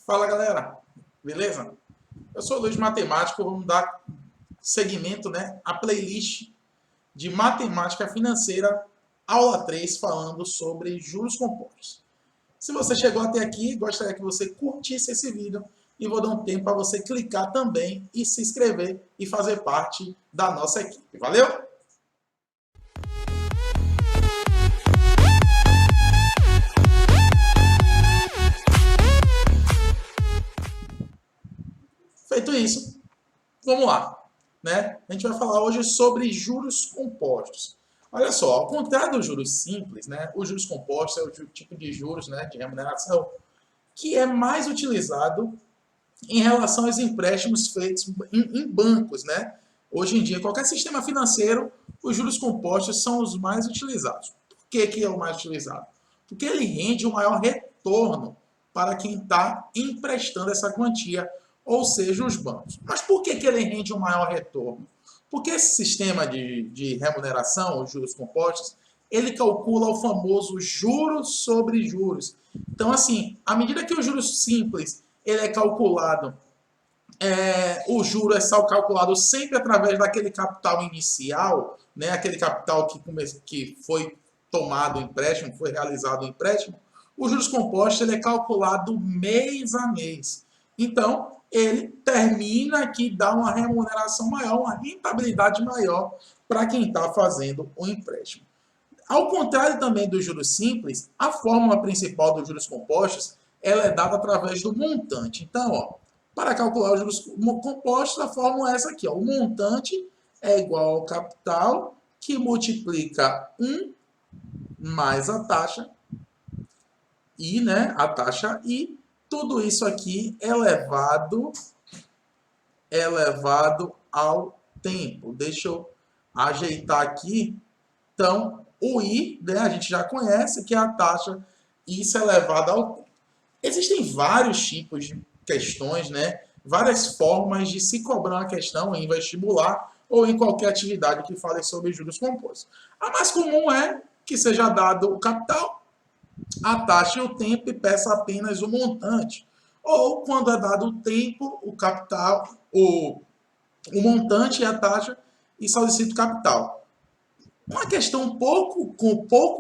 Fala galera, beleza? Eu sou o Luiz Matemático, vamos dar seguimento, né, à playlist de Matemática Financeira, aula 3, falando sobre juros compostos. Se você chegou até aqui, gostaria que você curtisse esse vídeo e vou dar um tempo para você clicar também e se inscrever e fazer parte da nossa equipe. Valeu? Feito isso, vamos lá, né? A gente vai falar hoje sobre juros compostos. Olha só, ao contrário dos juros simples, né? Os juros compostos é o tipo de juros, né, de remuneração que é mais utilizado em relação aos empréstimos feitos em bancos, né? Hoje em dia, qualquer sistema financeiro, os juros compostos são os mais utilizados. Por que é o mais utilizado? Porque ele rende um maior retorno para quem está emprestando essa quantia, ou seja, os bancos. Mas por que ele rende um maior retorno? Porque esse sistema de remuneração, os juros compostos, ele calcula o famoso juros sobre juros. Então, assim, à medida que o juros simples ele é calculado, o juro é só calculado sempre através daquele capital inicial, né, aquele capital que foi tomado o empréstimo, foi realizado o empréstimo, os juros compostos ele é calculado mês a mês. Então, ele termina que dá uma remuneração maior, uma rentabilidade maior para quem está fazendo o empréstimo. Ao contrário também dos juros simples, a fórmula principal dos juros compostos ela é dada através do montante. Então, ó, para calcular os juros compostos, a fórmula é essa aqui. Ó. O montante é igual ao capital que multiplica 1 mais a taxa I, né? A taxa I. Tudo isso aqui elevado ao tempo. Deixa eu ajeitar aqui. Então, o I, né, a gente já conhece, que é a taxa isso elevada ao tempo. Existem vários tipos de questões, né, várias formas de se cobrar uma questão em vestibular ou em qualquer atividade que fale sobre juros compostos. A mais comum é que seja dado o capital, a taxa e o tempo e peça apenas o montante. Ou, quando é dado o tempo, o capital, o montante e a taxa e solicita o capital. Uma questão pouco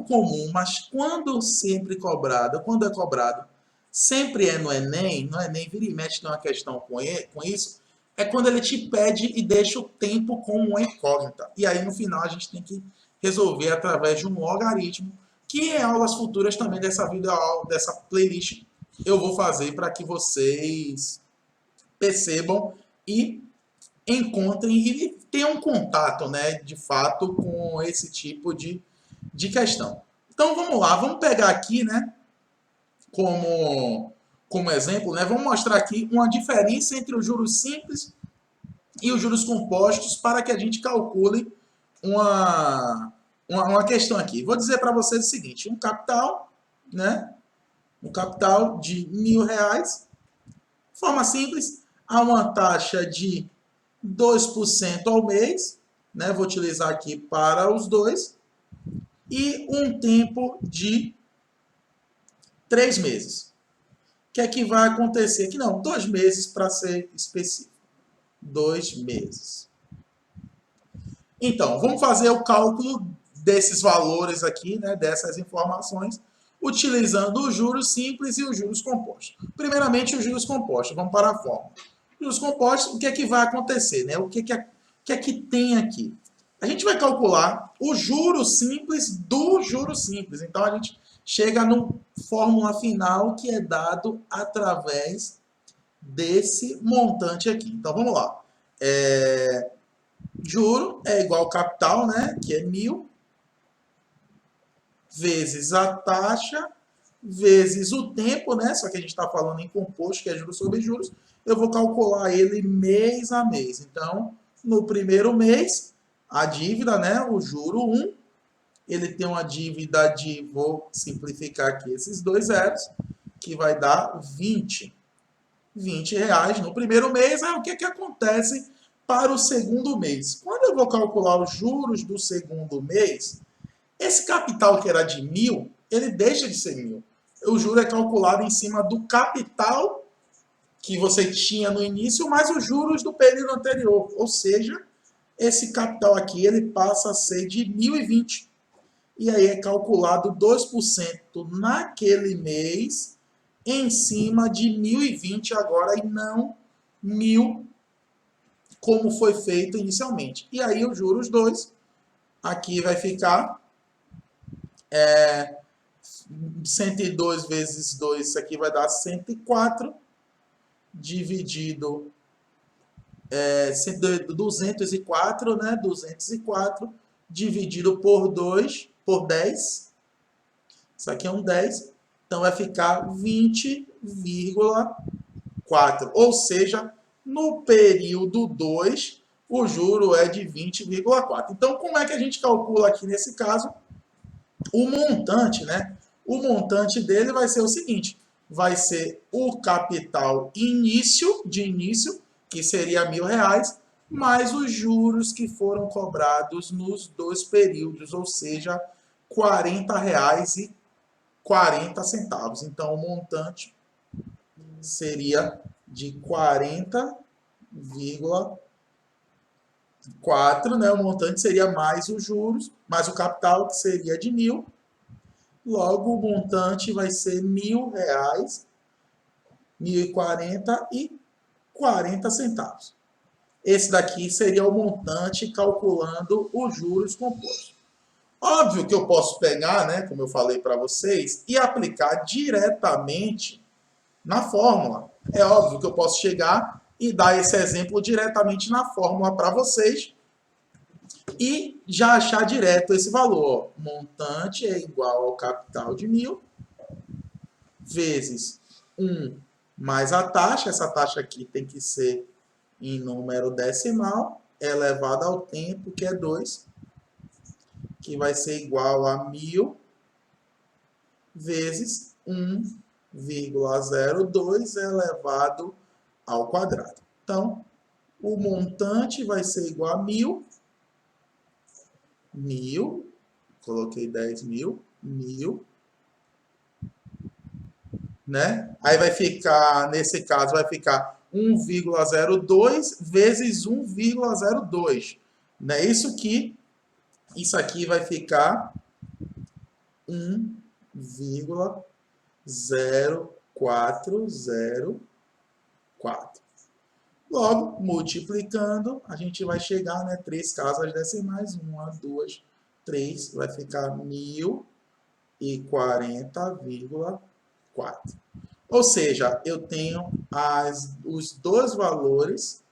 comum, mas quando é cobrado, sempre é no Enem vira e mexe tem uma questão com isso, é quando ele te pede e deixa o tempo como uma incógnita. E aí no final a gente tem que resolver através de um logaritmo, que em aulas futuras também dessa playlist eu vou fazer para que vocês percebam e encontrem e tenham contato, né, de fato, com esse tipo de questão. Então vamos lá, vamos pegar aqui, né, como exemplo, né, vamos mostrar aqui uma diferença entre os juros simples e os juros compostos para que a gente calcule uma questão aqui. Vou dizer para vocês o seguinte, um capital, né, um capital de R$1.000, forma simples, há uma taxa de 2% ao mês, né? Vou utilizar aqui para os dois, e um tempo de 3 meses. O que é que vai acontecer aqui? Não, 2 meses para ser específico. 2 meses. Então, vamos fazer o cálculo desses valores aqui, né? Dessas informações, utilizando os juros simples e os juros compostos. Primeiramente, os juros compostos. Vamos para a fórmula. Juros compostos, o que é que vai acontecer? Né? O que é que tem aqui? A gente vai calcular o juros simples do juros simples. Então, a gente chega na fórmula final que é dado através desse montante aqui. Então, vamos lá. Juro é igual ao capital, né? Que é 1.000, vezes a taxa, vezes o tempo, né? Só que a gente está falando em composto, que é juros sobre juros. Eu vou calcular ele mês a mês. Então, no primeiro mês, a dívida, né, o juro 1, ele tem uma dívida de, vou simplificar aqui esses dois zeros, que vai dar 20 reais no primeiro mês. Aí o que acontece para o segundo mês? Quando eu vou calcular os juros do segundo mês, esse capital que era de 1.000, ele deixa de ser 1.000. O juro é calculado em cima do capital que você tinha no início, mais os juros do período anterior. Ou seja, esse capital aqui ele passa a ser de 1.020. E aí é calculado 2% naquele mês em cima de 1.020 agora e não 1.000 como foi feito inicialmente. E aí os juros 2 aqui vai ficar 102 vezes 2, isso aqui vai dar 104, dividido 204, né? 204 dividido por 2, por 10. Isso aqui é um 10. Então vai ficar 20,4. Ou seja, no período 2, o juro é de 20,4. Então, como é que a gente calcula aqui nesse caso? O montante, né? O montante dele vai ser o seguinte: vai ser o capital de início, que seria R$ 1.000, mais os juros que foram cobrados nos 2 períodos, ou seja, R$ 40,40. Então, o montante seria de 40,4, né? O montante seria mais os juros, mais o capital, que seria de 1.000. Logo, o montante vai ser R$ 1.000, 1.040,40. Esse daqui seria o montante calculando os juros compostos. Óbvio que eu posso pegar, né, como eu falei para vocês, e aplicar diretamente na fórmula. É óbvio que eu posso chegar e dar esse exemplo diretamente na fórmula para vocês e já achar direto esse valor. Montante é igual ao capital de 1.000 vezes 1 mais a taxa. Essa taxa aqui tem que ser em número decimal, elevado ao tempo, que é 2, que vai ser igual a 1.000 vezes 1,02 elevado ao quadrado. Então, o montante vai ser igual a 1.000, coloquei 10.000, 1.000, né? Aí vai ficar, nesse caso, vai ficar 1,02 vezes 1,02. Né? Isso aqui vai ficar 1,0404. Logo, multiplicando, a gente vai chegar, né, 3 casas decimais, 1, 2, 3, vai ficar 1.040,4. Ou seja, eu tenho os dois valores,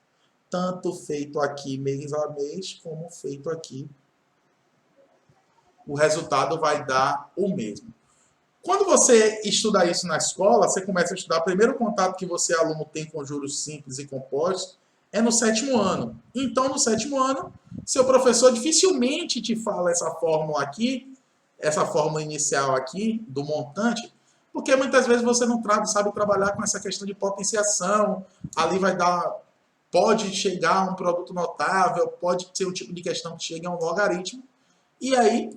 tanto feito aqui mês a mês, como feito aqui. O resultado vai dar o mesmo. Quando você estuda isso na escola, você começa a estudar, o primeiro contato que você, aluno, tem com juros simples e compostos é no 7º ano. Então, no 7º ano, seu professor dificilmente te fala essa fórmula aqui, essa fórmula inicial aqui, do montante, porque muitas vezes você não sabe trabalhar com essa questão de potenciação, ali pode chegar a um produto notável, pode ser um tipo de questão que chega a um logaritmo, e aí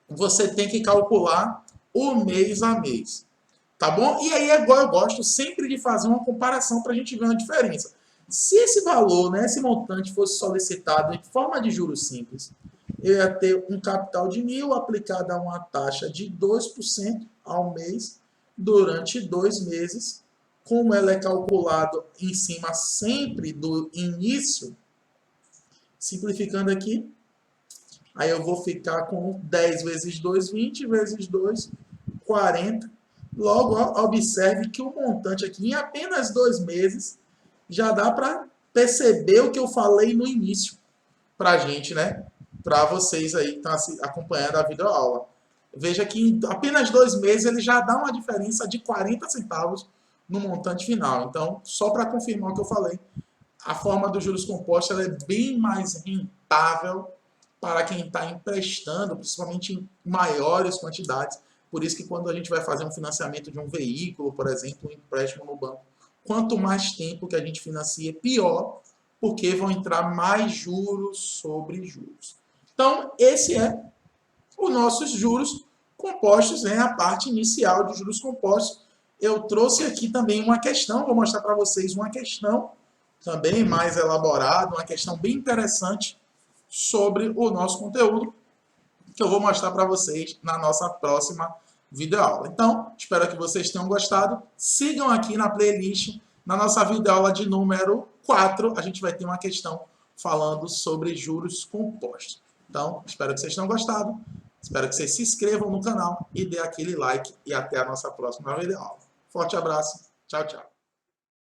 você tem que calcular o mês a mês, tá bom? E aí agora eu gosto sempre de fazer uma comparação para a gente ver uma diferença. Se esse valor, né, esse montante fosse solicitado em forma de juros simples, eu ia ter um capital de 1.000 aplicado a uma taxa de 2% ao mês durante 2 meses. Como ela é calculado em cima sempre do início, simplificando aqui, aí eu vou ficar com 10 vezes 2, 20, vezes 2, 40. Logo, observe que o montante aqui, em apenas 2 meses, já dá para perceber o que eu falei no início para a gente, né? Para vocês aí que estão acompanhando a videoaula. Veja que em apenas 2 meses ele já dá uma diferença de 40 centavos no montante final. Então, só para confirmar o que eu falei, a forma dos juros compostos ela é bem mais rentável para quem está emprestando, principalmente em maiores quantidades. Por isso que quando a gente vai fazer um financiamento de um veículo, por exemplo, um empréstimo no banco, quanto mais tempo que a gente financia, pior, porque vão entrar mais juros sobre juros. Então, esse é os nossos juros compostos, né? A parte inicial de juros compostos. eu trouxe aqui também uma questão, vou mostrar para vocês uma questão também mais elaborada, uma questão bem interessante sobre o nosso conteúdo, que eu vou mostrar para vocês na nossa próxima videoaula. Então, espero que vocês tenham gostado. Sigam aqui na playlist, na nossa videoaula de número 4, a gente vai ter uma questão falando sobre juros compostos. Então, espero que vocês tenham gostado. Espero que vocês se inscrevam no canal e dê aquele like. E até a nossa próxima videoaula. Forte abraço. Tchau, tchau.